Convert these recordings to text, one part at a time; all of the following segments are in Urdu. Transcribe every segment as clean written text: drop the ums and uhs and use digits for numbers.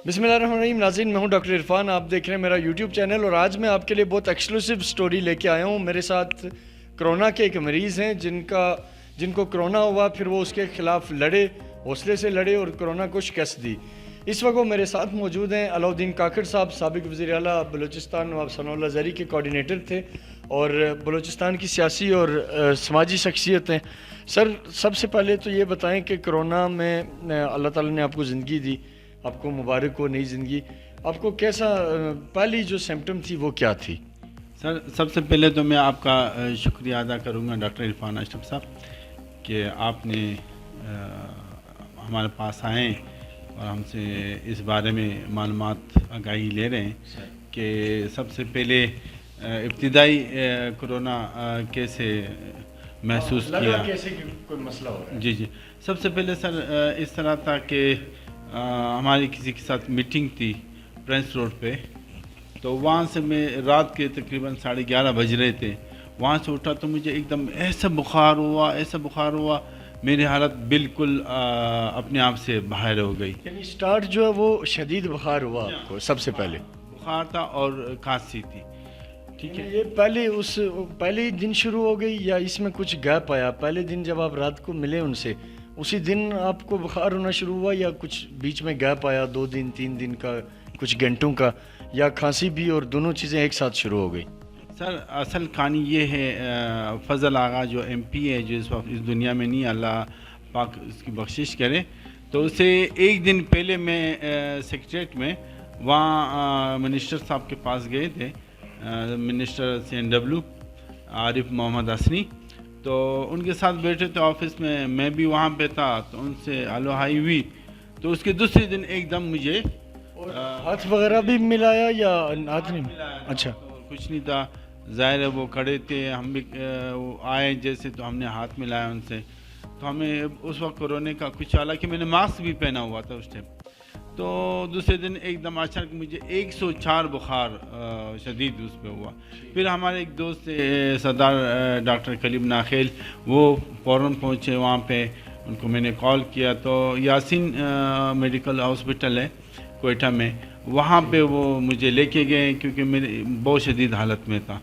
بسم اللہ الرحمن الرحیم. ناظرین، میں ہوں ڈاکٹر عرفان. آپ دیکھ رہے ہیں میرا یوٹیوب چینل، اور آج میں آپ کے لیے بہت ایکسکلوسیو سٹوری لے کے آیا ہوں. میرے ساتھ کرونا کے ایک مریض ہیں جن کو کرونا ہوا، پھر وہ اس کے خلاف لڑے، حوصلے سے لڑے اور کرونا کو شکست دی. اس وقت وہ میرے ساتھ موجود ہیں. علاؤالدین کاکڑ صاحب سابق وزیر اعلیٰ بلوچستان نواب ثناء اللہ زرعی کے کوارڈینیٹر تھے اور بلوچستان کی سیاسی اور سماجی شخصیت ہیں. سر، سب سے پہلے تو یہ بتائیں کہ کرونا میں اللہ تعالیٰ نے آپ کو زندگی دی، آپ کو مبارک ہو نئی زندگی. آپ کو کیسا پہلی جو سمپٹم تھی وہ کیا تھی؟ سر، سب سے پہلے تو میں آپ کا شکریہ ادا کروں گا ڈاکٹر عرفان اشرف صاحب کہ آپ نے ہمارے پاس آئیں اور ہم سے اس بارے میں معلومات آگاہی لے رہے ہیں کہ سب سے پہلے ابتدائی کرونا کیسے محسوس کیا. کیسے کہ کوئی مسئلہ ہو رہا ہے؟ جی، سب سے پہلے سر اس طرح تھا کہ ہماری کسی کے ساتھ میٹنگ تھی پرنس روڈ پہ، تو وہاں سے میں رات کے تقریباً 11:30 بج رہے تھے. وہاں سے اٹھا تو مجھے ایک دم ایسا بخار ہوا میری حالت بالکل اپنے آپ سے باہر ہو گئی. یعنی سٹارٹ جو ہے وہ شدید بخار ہوا آپ کو سب سے پہلے؟ بخار تھا اور کھانسی تھی. ٹھیک ہے، یہ پہلے دن شروع ہو گئی یا اس میں کچھ گیپ آیا؟ پہلے دن جب آپ رات کو ملے ان سے، اسی دن آپ کو بخار ہونا شروع ہوا یا کچھ بیچ میں گیپ آیا، 2 دن 3 دن کا، کچھ گھنٹوں کا، یا کھانسی بھی اور دونوں چیزیں ایک ساتھ شروع ہو گئی؟ سر اصل کہانی یہ ہے، فضل آغا جو ایم پی ہے، جو اس وقت اس دنیا میں نہیں، اللہ پاک اس کی بخشش کرے، تو اسے ایک دن پہلے میں سیکریٹریٹ میں وہاں منسٹر صاحب کے پاس گئے تھے، منسٹر CNW عارف محمد حسنی. تو ان کے ساتھ بیٹھے تھے آفس میں بھی وہاں پہ تھا، تو ان سے ہلو ہائی ہوئی. تو اس کے دوسرے دن ایک دم مجھے ہاتھ وغیرہ بھی ملایا یا ہاتھ نہیں؟ ملایا تھا، اچھا، تو کچھ نہیں تھا. ظاہر ہے وہ کھڑے تھے، ہم بھی وہ آئے جیسے، تو ہم نے ہاتھ ملایا ان سے. تو ہمیں اس وقت کورونا کا کچھ، حالانکہ میں نے ماسک بھی پہنا ہوا تھا اس ٹائم. تو دوسرے دن ایک دم اچانک مجھے 104 بخار شدید اس پہ ہوا. پھر ہمارے ایک دوست سردار ڈاکٹر کلیم ناخیل، وہ فوراً پہنچے وہاں پہ. ان کو میں نے کال کیا تو یاسین میڈیکل ہاسپٹل ہے کوئٹہ میں، وہاں پہ وہ مجھے لے کے گئے کیونکہ میری بہت شدید حالت میں تھا.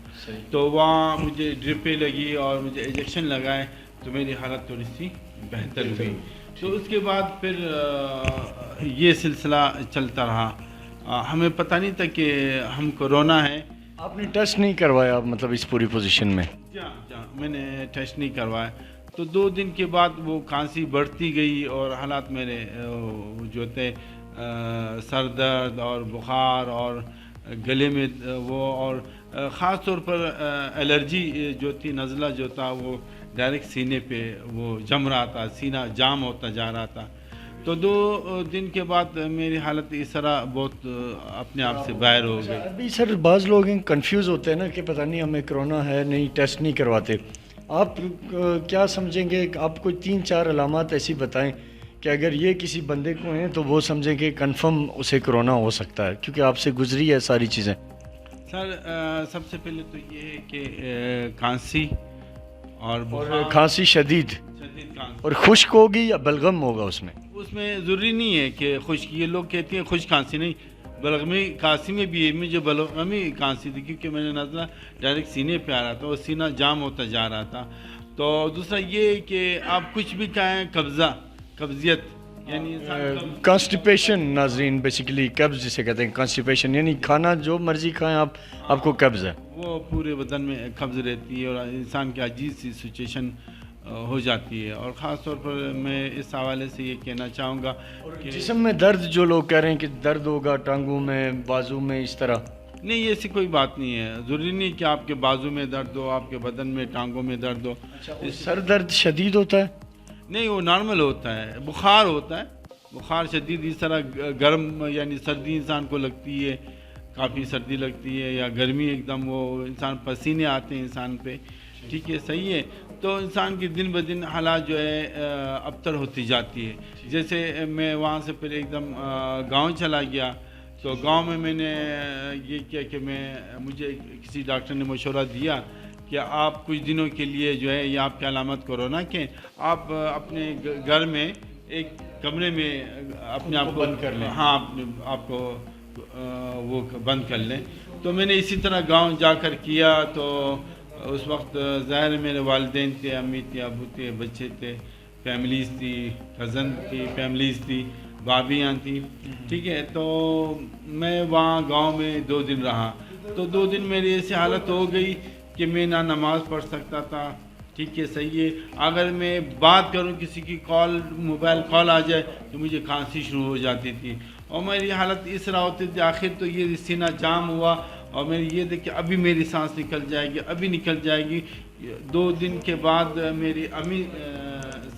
تو وہاں مجھے ڈرپیں لگی اور مجھے انجیکشن لگائے، تو میری حالت تھوڑی سی بہتر ہوئی. تو اس کے بعد پھر یہ سلسلہ چلتا رہا. ہمیں پتہ نہیں تھا کہ ہم کورونا ہے. آپ نے ٹیسٹ نہیں کروایا مطلب اس پوری پوزیشن میں؟ جہاں میں نے ٹیسٹ نہیں کروایا. تو 2 دن کے بعد وہ کھانسی بڑھتی گئی اور حالات میرے جو تھے سر درد اور بخار اور گلے میں وہ، اور خاص طور پر الرجی جو تھی، نزلہ جو تھا وہ ڈائریکٹ سینے پہ وہ جم رہا تھا، سینہ جام ہوتا جا رہا تھا. تو 2 دن کے بعد میری حالت اس طرح بہت اپنے آپ سے باہر ہو گئی. ابھی سر بعض لوگ کنفیوز ہوتے ہیں نا کہ پتہ نہیں ہمیں کرونا ہے، نہیں ٹیسٹ نہیں کرواتے. آپ کیا سمجھیں گے؟ آپ کوئی 3-4 علامات ایسی بتائیں کہ اگر یہ کسی بندے کو ہیں تو وہ سمجھیں کہ کنفرم اسے کرونا ہو سکتا ہے، کیونکہ آپ سے گزری ہے ساری چیزیں. سر سب سے پہلے تو یہ ہے کہ کھانسی اور کھانسی شدید کھانسی، اور خشک ہوگی یا بلغم ہوگا اس میں ضروری نہیں ہے کہ خشک. یہ لوگ کہتے ہیں خشک کھانسی، نہیں، بلغمی کھانسی میں بھی ہے. مجھے بلغمی کھانسی تھی کیونکہ میں نے نزلہ ڈائریکٹ سینے پہ آ رہا تھا اور سینہ جام ہوتا جا رہا تھا. تو دوسرا یہ کہ آپ کچھ بھی کھائیں، قبضیت یعنی کانسٹیپیشن. ناظرین، بیسیکلی قبض جسے کہتے ہیں کانسٹیپیشن، یعنی کھانا جو مرضی کھائیں آپ کو قبض ہے. وہ پورے بدن میں قبض رہتی ہے اور انسان کی عجیب سی سچویشن ہو جاتی ہے. اور خاص طور پر میں اس حوالے سے یہ کہنا چاہوں گا کہ جسم میں درد، جو لوگ کہہ رہے ہیں کہ درد ہوگا ٹانگوں میں، بازو میں، اس طرح، نہیں، ایسی کوئی بات نہیں ہے. ضروری نہیں کہ آپ کے بازو میں درد ہو، آپ کے بدن میں، ٹانگوں میں درد ہو. سر درد شدید ہوتا ہے؟ نہیں، وہ نارمل ہوتا ہے. بخار ہوتا ہے، بخار شدید اس طرح گرم، یعنی سردی انسان کو لگتی ہے، کافی سردی لگتی ہے، یا گرمی ایک دم وہ انسان پسینے آتے ہیں انسان پہ. ٹھیک ہے، صحیح ہے. تو انسان کی دن بدن حالات جو ہے ابتر ہوتی جاتی ہے. جیسے میں وہاں سے پھر ایک دم گاؤں چلا گیا. تو گاؤں میں نے یہ کیا کہ مجھے کسی ڈاکٹر نے مشورہ دیا کہ آپ کچھ دنوں کے لیے جو ہے، یہ آپ کی علامت کورونا کے، آپ اپنے گھر میں ایک کمرے میں اپنے آپ کو بند کر لیں. ہاں اپنے آپ کو وہ بند کر لیں. تو میں نے اسی طرح گاؤں جا کر کیا. تو اس وقت ظاہر میرے والدین تھے, امی تھے, ابو تھے, بچے تھے, فیملیز تھی, کزن کی فیملیز تھی, بھابھیاں تھیں. ٹھیک ہے, تو میں وہاں گاؤں میں 2 دن رہا. تو 2 دن میری ایسی حالت ہو گئی کہ میں نہ نماز پڑھ سکتا تھا. ٹھیک ہے, صحیح ہے. اگر میں بات کروں کسی کی کال, موبائل کال آ جائے تو مجھے کھانسی شروع ہو جاتی تھی, اور میری حالت اس طرح ہوتی تھی. آخر تو یہ سینہ جام ہوا, اور میں یہ دیکھ کہ ابھی میری سانس نکل جائے گی, ابھی نکل جائے گی. 2 دن کے بعد میری امی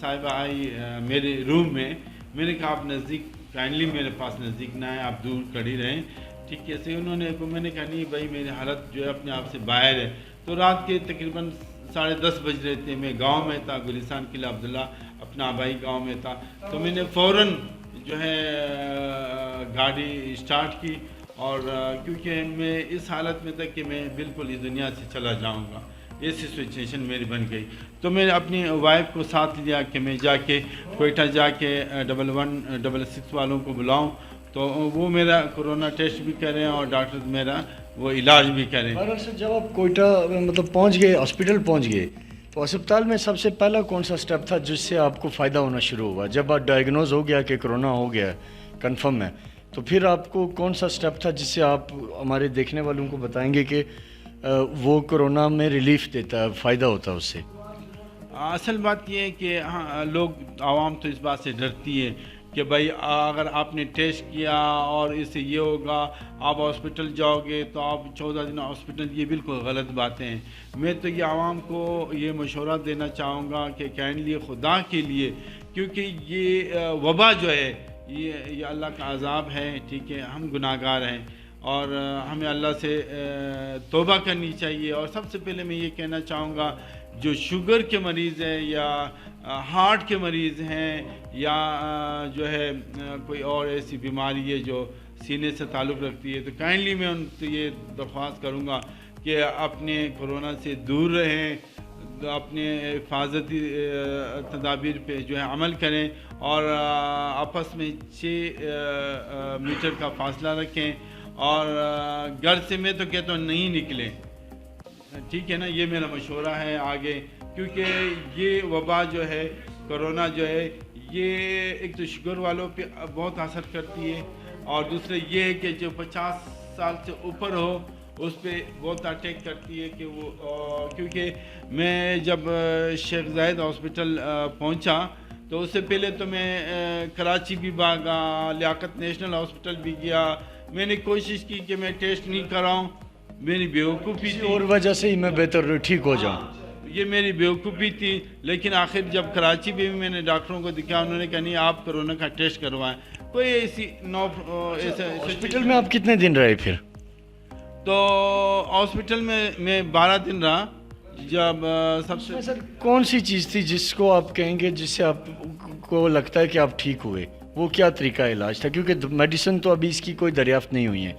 صاحبہ آئی میرے روم میں. میں نے کہا آپ نزدیک کائنڈلی میرے پاس نزدیک نہ آئے, آپ دور کھڑی رہیں. ٹھیک ہے, سے انہوں نے میں نے کہا نہیں بھائی میری حالت جو ہے اپنے آپ سے باہر ہے. تو رات کے تقریباً 10:30 بج رہے تھے. میں گاؤں میں تھا, گلستان قلعہ عبداللہ اپنا آبائی گاؤں میں تھا. تو میں نے فوراً جو ہے گاڑی اسٹارٹ کی, اور کیونکہ میں اس حالت میں تھا کہ میں بالکل اس دنیا سے چلا جاؤں گا, ایسی سچویشن میری بن گئی. تو میں نے اپنی وائف کو ساتھ لیا کہ میں جا کے کوئٹہ جا کے 1166 والوں کو بلاؤں, تو وہ میرا کرونا ٹیسٹ بھی کریں اور ڈاکٹر میرا وہ علاج بھی کریں. بہرحال سر, جب آپ کوئٹہ مطلب پہنچ گئے, ہاسپٹل پہنچ گئے, تو اسپتال میں سب سے پہلا کون سا سٹیپ تھا جس سے آپ کو فائدہ ہونا شروع ہوا؟ جب آپ ڈائگنوز ہو گیا کہ کرونا ہو گیا کنفرم ہے, تو پھر آپ کو کون سا سٹیپ تھا جس سے آپ ہمارے دیکھنے والوں کو بتائیں گے کہ وہ کرونا میں ریلیف دیتا ہے, فائدہ ہوتا ہے اس سے؟ اصل بات یہ ہے کہ ہاں لوگ عوام تو اس بات سے ڈرتی ہے کہ بھائی اگر آپ نے ٹیسٹ کیا اور اس سے یہ ہوگا, آپ ہاسپٹل جاؤ گے تو آپ 14 دن ہاسپٹل, یہ بالکل غلط باتیں ہیں. میں تو یہ عوام کو یہ مشورہ دینا چاہوں گا کہ کائنڈلی خدا کے لیے, کیونکہ یہ وبا جو ہے یہ اللہ کا عذاب ہے. ٹھیک ہے, ہم گناہ گار ہیں اور ہمیں اللہ سے توبہ کرنی چاہیے. اور سب سے پہلے میں یہ کہنا چاہوں گا جو شوگر کے مریض ہیں یا ہارٹ کے مریض ہیں یا جو ہے کوئی اور ایسی بیماری ہے جو سینے سے تعلق رکھتی ہے, تو کائنڈلی میں ان سے یہ درخواست کروں گا کہ اپنے کرونا سے دور رہیں, اپنے حفاظتی تدابیر پہ جو ہے عمل کریں, اور آپس میں 6 میٹر کا فاصلہ رکھیں, اور گھر سے میں تو کہتا ہوں نہیں نکلیں. ٹھیک ہے نا, یہ میرا مشورہ ہے آگے, کیونکہ یہ وبا جو ہے کرونا جو ہے یہ ایک تو شوگر والوں پہ بہت اثر کرتی ہے, اور دوسرے یہ ہے کہ جو 50 سال سے اوپر ہو اس پہ بہت اٹیک کرتی ہے. کہ وہ کیونکہ میں جب شیخ زاید ہاسپٹل پہنچا تو اس سے پہلے تو میں کراچی بھی بھاگا, لیاقت نیشنل ہاسپٹل بھی گیا. میں نے کوشش کی کہ میں ٹیسٹ نہیں کراؤں, میری بیوقوفی تھی, اور وجہ سے ہی میں بہتر ٹھیک ہو جاؤں. یہ میری بیوقوفی تھی. لیکن آخر جب کراچی بھی میں نے ڈاکٹروں کو دکھایا, انہوں نے کہا نہیں آپ کرونا کا ٹیسٹ کروائیں. کوئی ایسی ہاسپٹل میں آپ کتنے دن رہے پھر؟ تو ہاسپٹل میں 12 دن رہا. جب سب سے سر کون سی چیز تھی جس کو آپ کہیں گے جس سے آپ کو لگتا ہے کہ آپ ٹھیک ہوئے, وہ کیا طریقہ علاج تھا؟ کیونکہ میڈیسن تو ابھی اس کی کوئی دریافت نہیں ہوئی ہے,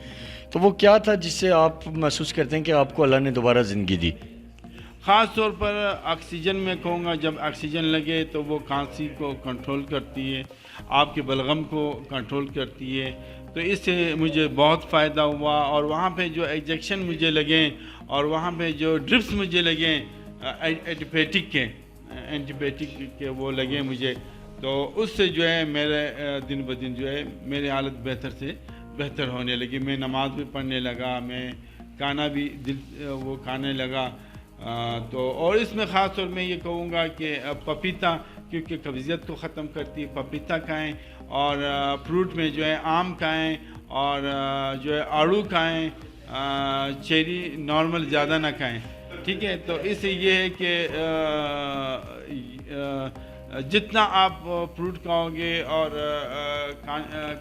تو وہ کیا تھا جس سے آپ محسوس کرتے ہیں کہ آپ کو اللہ نے دوبارہ زندگی دی؟ خاص طور پر آکسیجن میں کہوں گا, جب آکسیجن لگے تو وہ کھانسی کو کنٹرول کرتی ہے, آپ کے بلغم کو کنٹرول کرتی ہے. تو اس سے مجھے بہت فائدہ ہوا. اور وہاں پہ جو انجیکشن مجھے لگیں اور وہاں پہ جو ڈرپس مجھے لگیں اینٹی بائیوٹک کے وہ لگیں مجھے, تو اس سے جو ہے میرے دن بدن جو ہے میری حالت بہتر سے بہتر ہونے لگی. میں نماز بھی پڑھنے لگا, میں کھانا بھی وہ کھانے لگا. تو اور اس میں خاص طور میں یہ کہوں گا کہ پپیتا, کیونکہ قبضیت کو ختم کرتی ہے, پپیتا کھائیں, اور فروٹ میں جو ہے آم کھائیں, اور جو ہے آڑو کھائیں, چیری نارمل زیادہ نہ کھائیں. ٹھیک ہے, تو اس سے یہ ہے کہ جتنا آپ فروٹ کھاؤ گے اور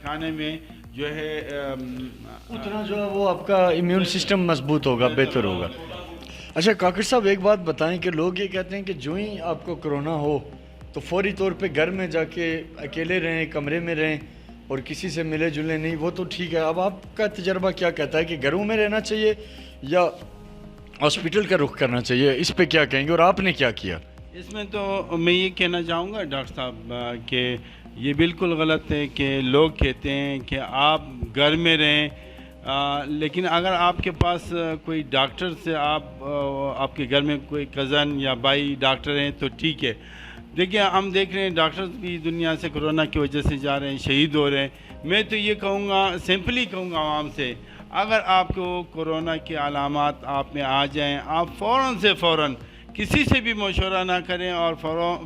کھانے میں جو ہے اتنا جو ہے وہ آپ کا امیون سسٹم مضبوط ہوگا, بہتر ہوگا. اچھا کاکڑ صاحب ایک بات بتائیں کہ لوگ یہ کہتے ہیں کہ جو ہی آپ کو کرونا ہو تو فوری طور پہ گھر میں جا کے اکیلے رہیں, کمرے میں رہیں اور کسی سے ملے جلے نہیں, وہ تو ٹھیک ہے. اب آپ کا تجربہ کیا کہتا ہے کہ گھروں میں رہنا چاہیے یا ہاسپٹل کا رخ کرنا چاہیے؟ اس پہ کیا کہیں گے اور آپ نے کیا کیا؟ اس میں تو میں یہ کہنا چاہوں گا ڈاکٹر صاحب کہ یہ بالکل غلط ہے کہ لوگ کہتے ہیں کہ آپ گھر میں رہیں، لیکن اگر آپ کے پاس کوئی ڈاکٹر سے آپ کے گھر میں کوئی کزن یا بھائی ڈاکٹر ہیں تو ٹھیک ہے. دیکھیں ہم دیکھ رہے ہیں ڈاکٹرز بھی دنیا سے کرونا کی وجہ سے جا رہے ہیں، شہید ہو رہے ہیں. میں تو یہ کہوں گا، سمپلی کہوں گا عوام سے، اگر آپ کو کرونا کے علامات آپ میں آ جائیں، آپ فوراً سے فوراً کسی سے بھی مشورہ نہ کریں اور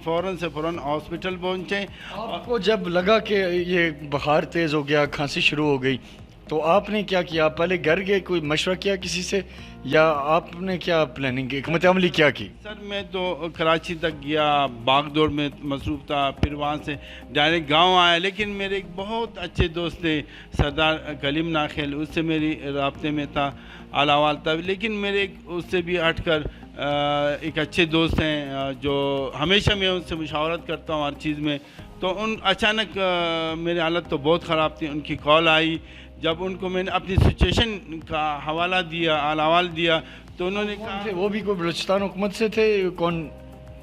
فوراً سے فوراً ہاسپٹل پہنچیں. آپ کو جب لگا کہ یہ بخار تیز ہو گیا، کھانسی شروع ہو گئی، تو آپ نے کیا کیا؟ پہلے گھر گئے، کوئی مشورہ کیا کسی سے، یا آپ نے کیا پلاننگ کی، حکمت عملی کیا کی؟ سر میں تو کراچی تک گیا، باغ دوڑ میں مصروف تھا، پھر وہاں سے ڈائریکٹ گاؤں آیا. لیکن میرے ایک بہت اچھے دوست تھے سردار کلیم ناخیل، اس سے میری رابطے میں تھا، الاوال تھا. لیکن میرے اس سے بھی ہٹ کر ایک اچھے دوست ہیں جو ہمیشہ میں ان سے مشاورت کرتا ہوں ہر چیز میں. تو اچانک میری حالت تو بہت خراب تھی، ان کی کال آئی. جب ان کو میں نے اپنی سچویشن کا حوالہ دیا، الاوال دیا، تو انہوں نے کہا، وہ بھی کوئی بلوچستان حکومت سے تھے؟ کون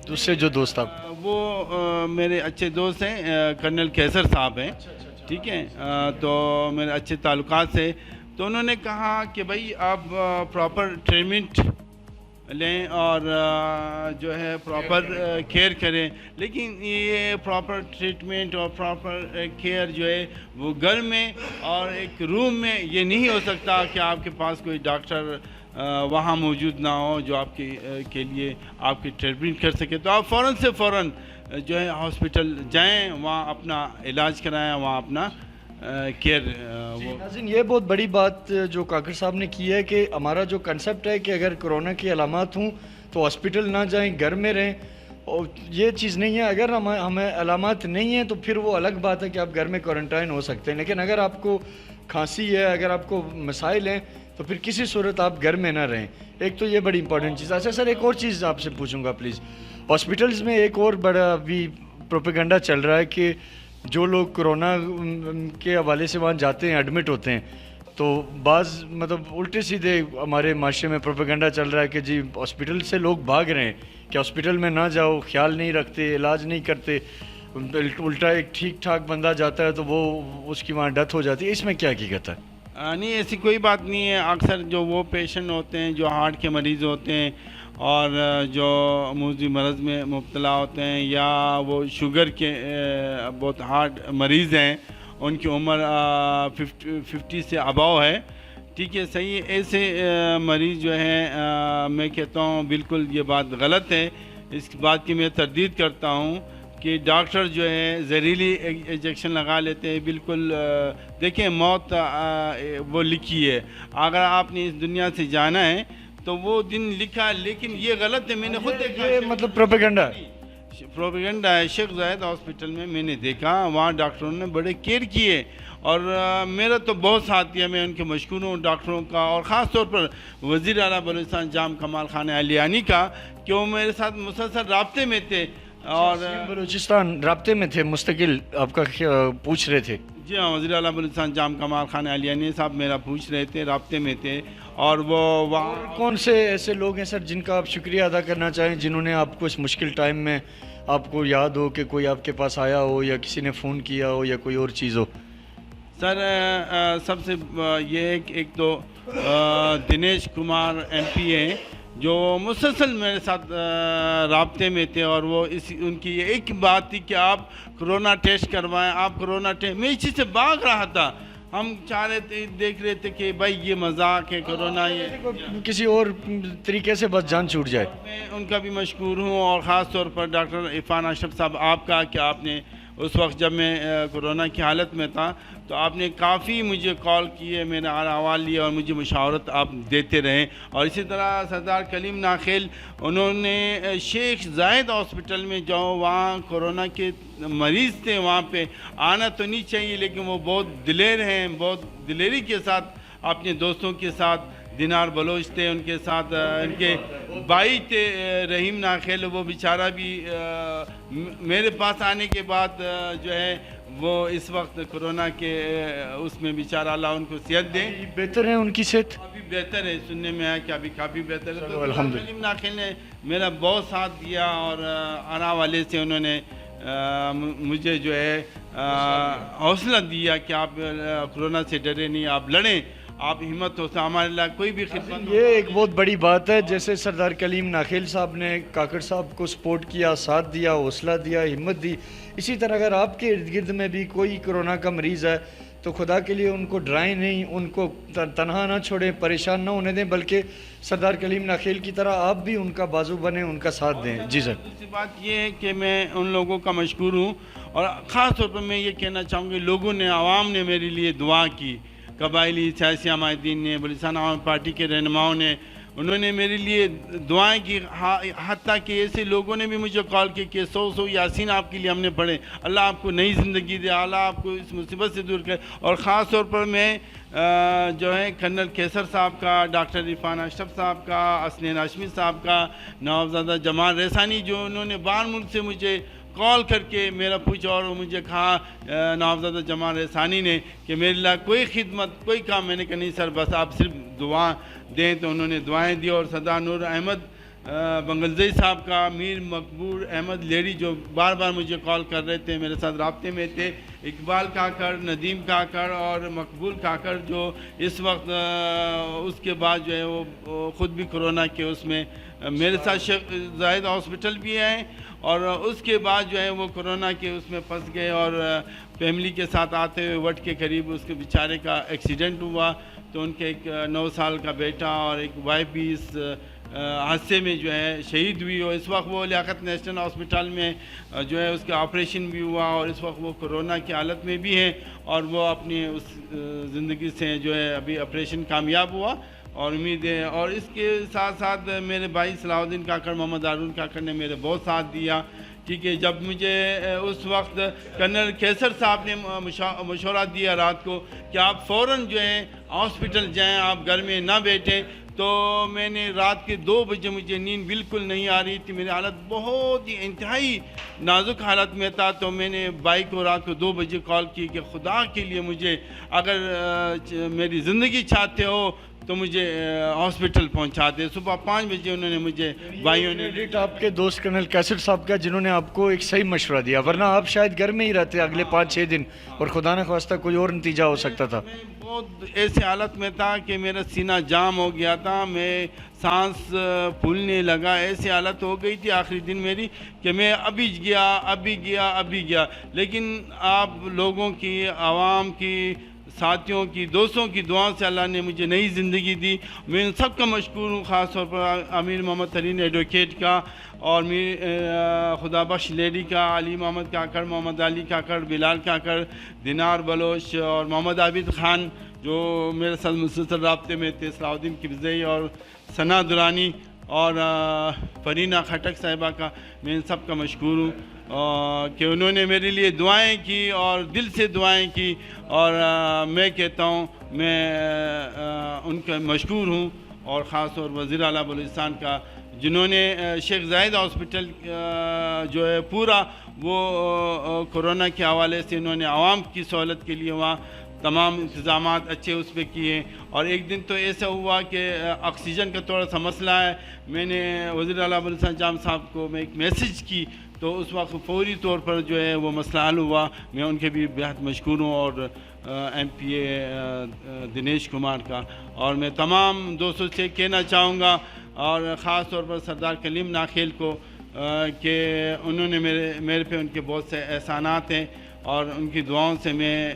اس سے جو دوست آپ؟ وہ میرے اچھے دوست ہیں، کرنل کیسر صاحب ہیں، ٹھیک ہے. تو میرے اچھے تعلقات سے. تو انہوں نے کہا کہ بھائی آپ پراپر ٹریٹمنٹ لیں اور جو ہے پراپر کیئر کریں. لیکن یہ پراپر ٹریٹمنٹ اور پراپر کیئر جو ہے وہ گھر میں اور ایک روم میں یہ نہیں ہو سکتا کہ آپ کے پاس کوئی ڈاکٹر وہاں موجود نہ ہو جو آپ کے لیے آپ کی ٹریٹمنٹ کر سکے. تو آپ فوراً سے فوراً جو ہے ہاسپٹل جائیں، وہاں اپنا علاج کرائیں، وہاں اپنا کیئر. ناظرین، یہ بہت بڑی بات جو کاکر صاحب نے کی ہے کہ ہمارا جو کنسپٹ ہے کہ اگر کرونا کی علامات ہوں تو ہاسپٹل نہ جائیں، گھر میں رہیں. اور یہ چیز نہیں ہے. اگر ہمیں علامات نہیں ہیں تو پھر وہ الگ بات ہے کہ آپ گھر میں کوارنٹائن ہو سکتے ہیں. لیکن اگر آپ کو کھانسی ہے، اگر آپ کو مسائل ہیں، تو پھر کسی صورت آپ گھر میں نہ رہیں. ایک تو یہ بڑی امپورٹنٹ چیز. اچھا سر، ایک اور چیز آپ سے پوچھوں گا پلیز. ہاسپٹلز میں ایک اور بڑا ابھی پروپیگنڈا چل رہا ہے کہ جو لوگ کرونا کے حوالے سے وہاں جاتے ہیں، ایڈمٹ ہوتے ہیں، تو بعض مطلب الٹے سیدھے ہمارے معاشرے میں پروپیگنڈا چل رہا ہے کہ جی ہاسپٹل سے لوگ بھاگ رہے ہیں کہ ہاسپٹل میں نہ جاؤ، خیال نہیں رکھتے، علاج نہیں کرتے. الٹا ایک ٹھیک ٹھاک بندہ جاتا ہے تو وہ اس کی وہاں ڈیتھ ہو جاتی ہے. اس میں کیا حقیقت ہے؟ نہیں، ایسی کوئی بات نہیں ہے. اکثر جو وہ پیشنٹ ہوتے ہیں جو ہارٹ کے مریض ہوتے ہیں اور جو موذی مرض میں مبتلا ہوتے ہیں، یا وہ شوگر کے بہت ہارٹ مریض ہیں، ان کی عمر 50 سے اباؤ ہے، ٹھیک ہے، صحیح. ایسے مریض جو ہیں، میں کہتا ہوں بالکل یہ بات غلط ہے. اس بات کی میں تردید کرتا ہوں کہ ڈاکٹر جو ہے زہریلی انجیکشن لگا لیتے ہیں. بالکل دیکھیں، موت وہ لکھی ہے. اگر آپ نے اس دنیا سے جانا ہے تو وہ دن لکھا، لیکن یہ غلط ہے. میں نے خود دیکھا، یہ مطلب پروپیگنڈا ہے. شیخ زاید ہاسپٹل میں میں نے دیکھا، وہاں ڈاکٹروں نے بڑے کیئر کیے اور میرا تو بہت ساتھ دیا. میں ان کے مشکور ہوں ڈاکٹروں کا، اور خاص طور پر وزیر اعلیٰ بلوچستان جام کمال خان علیانی کا، کہ وہ میرے ساتھ مسلسل رابطے میں تھے. اور بلوچستان رابطے میں تھے، مستقل آپ کا پوچھ رہے تھے؟ جی ہاں، وزیر اعلیٰ بلوچستان جام کمال خان علیانی صاحب میرا پوچھ رہے تھے، رابطے میں تھے. اور وہ وہاں کون سے ایسے لوگ ہیں سر جن کا آپ شکریہ ادا کرنا چاہیں، جنہوں نے آپ کو اس مشکل ٹائم میں آپ کو یاد ہو کہ کوئی آپ کے پاس آیا ہو، یا کسی نے فون کیا ہو، یا کوئی اور چیز ہو؟ سر سب سے یہ ایک تو دنیش کمار MP ہیں جو مسلسل میرے ساتھ رابطے میں تھے. اور وہ ان کی یہ ایک بات تھی کہ آپ کرونا ٹیسٹ کروائیں، آپ کرونا ٹیسٹ. میں اسی سے بھاگ رہا تھا. ہم چاہ رہے تھے، دیکھ رہے تھے کہ بھائی یہ مذاق ہے کرونا، یہ کسی اور طریقے سے بس جان چھوٹ جائے. میں ان کا بھی مشکور ہوں، اور خاص طور پر ڈاکٹر عرفان اشرف صاحب آپ کا، کہ آپ نے اس وقت جب میں کرونا کی حالت میں تھا تو آپ نے کافی مجھے کال کیے، میرا احوال لیا اور مجھے مشاورت آپ دیتے رہے. اور اسی طرح سردار کلیم ناخیل، انہوں نے شیخ زاید ہاسپٹل میں جو وہاں کرونا کے مریض تھے وہاں پہ آنا تو نہیں چاہیے، لیکن وہ بہت دلیر ہیں، بہت دلیری کے ساتھ اپنے دوستوں کے ساتھ، دینار بلوچ تھے ان کے ساتھ، ان کے بھائی تھے رحیم ناخیل، وہ بیچارہ بھی میرے پاس آنے کے بعد جو ہے وہ اس وقت کرونا کے اس میں بیچارہ اللہ ان کو صحت دے. بہتر ہے ان کی صحت؟ ابھی بہتر ہے، سننے میں آیا کہ ابھی کافی بہتر ہے. تو الحمدللہ. کلیم ناخیل نے میرا بہت ساتھ دیا، اور آنا والے سے انہوں نے مجھے جو ہے حوصلہ دیا کہ آپ کرونا سے ڈرے نہیں, آپ لڑیں, آپ ہمت ہو, ہمارے لیے کوئی بھی خدمت. یہ ایک بہت بڑی بات ہے, جیسے سردار کلیم ناخیل صاحب نے کاکڑ صاحب کو سپورٹ کیا, ساتھ دیا, حوصلہ دیا, ہمت دی, اسی طرح اگر آپ کے ارد گرد میں بھی کوئی کرونا کا مریض ہے تو خدا کے لیے ان کو ڈرائیں نہیں, ان کو تنہا نہ چھوڑیں, پریشان نہ ہونے دیں, بلکہ سردار کلیم ناخیل کی طرح آپ بھی ان کا بازو بنیں, ان کا ساتھ دیں. جی سر. دوسری بات یہ ہے کہ میں ان لوگوں کا مشکور ہوں, اور خاص طور پر میں یہ کہنا چاہوں گا لوگوں نے, عوام نے میرے لیے دعا کی, قبائلی سیاسی عمائدین نے, بلوچستان عوام پارٹی کے رہنماؤں نے, انہوں نے میرے لیے دعائیں کی, حتیٰ کہ ایسے لوگوں نے بھی مجھے کال کی کہ 100 یاسین آپ کے لیے ہم نے پڑھے, اللہ آپ کو نئی زندگی دے, اللہ آپ کو اس مصیبت سے دور کرے. اور خاص طور پر میں جو ہے کرنل کیسر صاحب کا, ڈاکٹر عرفان اشرف صاحب کا, اسنین ہاشمی صاحب کا, نوابزادہ جمال ریحسانی, جو انہوں نے باہر ملک سے مجھے کال کر کے میرا پوچھا, اور مجھے کہا نوابزادہ جمال ریحسانی نے کہ میرے لیے کوئی خدمت, کوئی کام. میں نے کہا نہیں سر, بس آپ صرف دعا دیں. تو انہوں نے دعائیں دی. اور سردار نور احمد بنگلزئی صاحب کا, میر مقبول احمد لیڈی جو بار بار مجھے کال کر رہے تھے, میرے ساتھ رابطے میں تھے, اقبال کاکڑ, ندیم کاکڑ اور مقبول کاکڑ, جو اس وقت اس کے بعد جو ہے وہ خود بھی کرونا کے اس میں میرے ساتھ شیخ زاہد ہاسپٹل بھی ہیں, اور اس کے بعد جو ہے وہ کرونا کے اس میں پھنس گئے, اور فیملی کے ساتھ آتے ہوئے وٹ کے قریب اس کے بیچارے کا ایکسیڈنٹ ہوا. تو ان کے ایک 9 سال کا بیٹا اور ایک وائف بھی اس حادثے میں جو ہے شہید ہوئی, اور اس وقت وہ لیاقت نیشنل ہاسپٹل میں جو ہے اس کا آپریشن بھی ہوا, اور اس وقت وہ کرونا کی حالت میں بھی ہیں, اور وہ اپنی اس زندگی سے جو ہے ابھی آپریشن کامیاب ہوا, اور امید ہے. اور اس کے ساتھ ساتھ میرے بھائی صلاح الدین کاکڑ, محمد ہارون کاکڑ نے میرے بہت ساتھ دیا. ٹھیک ہے, جب مجھے اس وقت کرنل کیسر صاحب نے مشورہ دیا رات کو کہ آپ فوراً جو ہے ہاسپٹل جائیں, آپ گھر میں نہ بیٹھیں, تو میں نے رات کے 2 بجے, مجھے نیند بالکل نہیں آ رہی تھی, میری حالت بہت ہی انتہائی نازک حالت میں تھا. تو میں نے بھائی کو رات کو 2 بجے کال کی کہ خدا کے لیے مجھے اگر میری زندگی چاہتے ہو تو مجھے ہاسپٹل پہنچا دے. صبح 5 بجے انہوں نے مجھے, بھائیوں نے, آپ کے دوست کرنل کیسر صاحب کا, جنہوں نے آپ کو ایک صحیح مشورہ دیا, ورنہ آپ شاید گھر میں ہی رہتے اگلے 5-6 دن, اور خدا نہ خواستہ کوئی اور نتیجہ ہو سکتا تھا. میں بہت ایسے حالت میں تھا کہ میرا سینہ جام ہو گیا تھا, میں سانس پھولنے لگا, ایسی حالت ہو گئی تھی آخری دن میری کہ میں ابھی گیا. لیکن آپ لوگوں کی, عوام کی, ساتھیوں کی, دوستوں کی دعاؤں سے اللہ نے مجھے نئی زندگی دی. میں ان سب کا مشکور ہوں, خاص طور پر امیر محمد ترین ایڈوکیٹ کا, اور خدا بخش لیڈی کا, علی محمد کاکڑ, محمد علی کاکڑ, بلال کاکڑ, دینار بلوچ, اور محمد عابد خان جو میرے ساتھ مسلسل رابطے میں تھے, صلاح الدین قبضئی اور ثنا درانی, اور فرینہ خٹک صاحبہ کا. میں ان سب کا مشکور ہوں کہ انہوں نے میرے لیے دعائیں کی, اور دل سے دعائیں کی, اور میں کہتا ہوں میں ان کا مشکور ہوں. اور خاص طور وزیر اعلیٰ بلوچستان کا, جنہوں نے شیخ زاہد ہاسپٹل جو ہے پورا وہ کرونا کے حوالے سے انہوں نے عوام کی سہولت کے لیے وہاں تمام انتظامات اچھے اس پہ کیے. اور ایک دن تو ایسا ہوا کہ آکسیجن کا تھوڑا سا مسئلہ ہے, میں نے وزیر اعلیٰ بلوچستان جام صاحب کو میں ایک میسیج کی, تو اس وقت فوری طور پر جو ہے وہ مسئلہ حل ہوا. میں ان کے بھی بہت مشکور ہوں, اور ایم پی اے دنیش کمار کا. اور میں تمام دوستوں سے کہنا چاہوں گا, اور خاص طور پر سردار کلیم ناخیل کو, کہ انہوں نے میرے پہ ان کے بہت سے احسانات ہیں, اور ان کی دعاؤں سے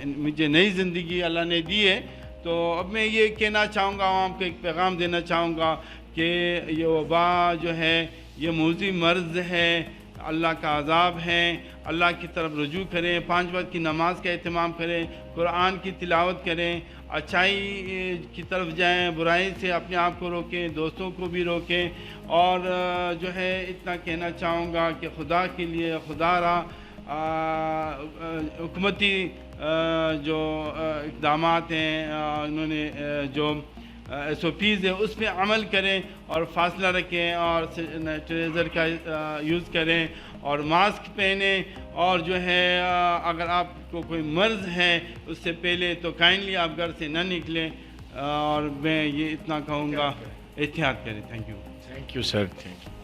مجھے نئی زندگی اللہ نے دی ہے. تو اب میں یہ کہنا چاہوں گا, عوام کو ایک پیغام دینا چاہوں گا کہ یہ وبا جو ہے یہ موذی مرض ہے, اللہ کا عذاب ہے. اللہ کی طرف رجوع کریں, 5 وقت کی نماز کا اہتمام کریں, قرآن کی تلاوت کریں, اچھائی کی طرف جائیں, برائی سے اپنے آپ کو روکیں, دوستوں کو بھی روکیں. اور جو ہے اتنا کہنا چاہوں گا کہ خدا کے لیے, خدا را حکومتی جو اقدامات ہیں, انہوں نے جو SOPs ہے اس پہ عمل کریں, اور فاصلہ رکھیں, اور سینیٹائزر کا یوز کریں, اور ماسک پہنیں. اور جو ہے اگر آپ کو کوئی مرض ہے اس سے پہلے تو کائنڈلی آپ گھر سے نہ نکلیں. اور میں یہ اتنا کہوں گا, احتیاط کریں. Thank you sir, thank you.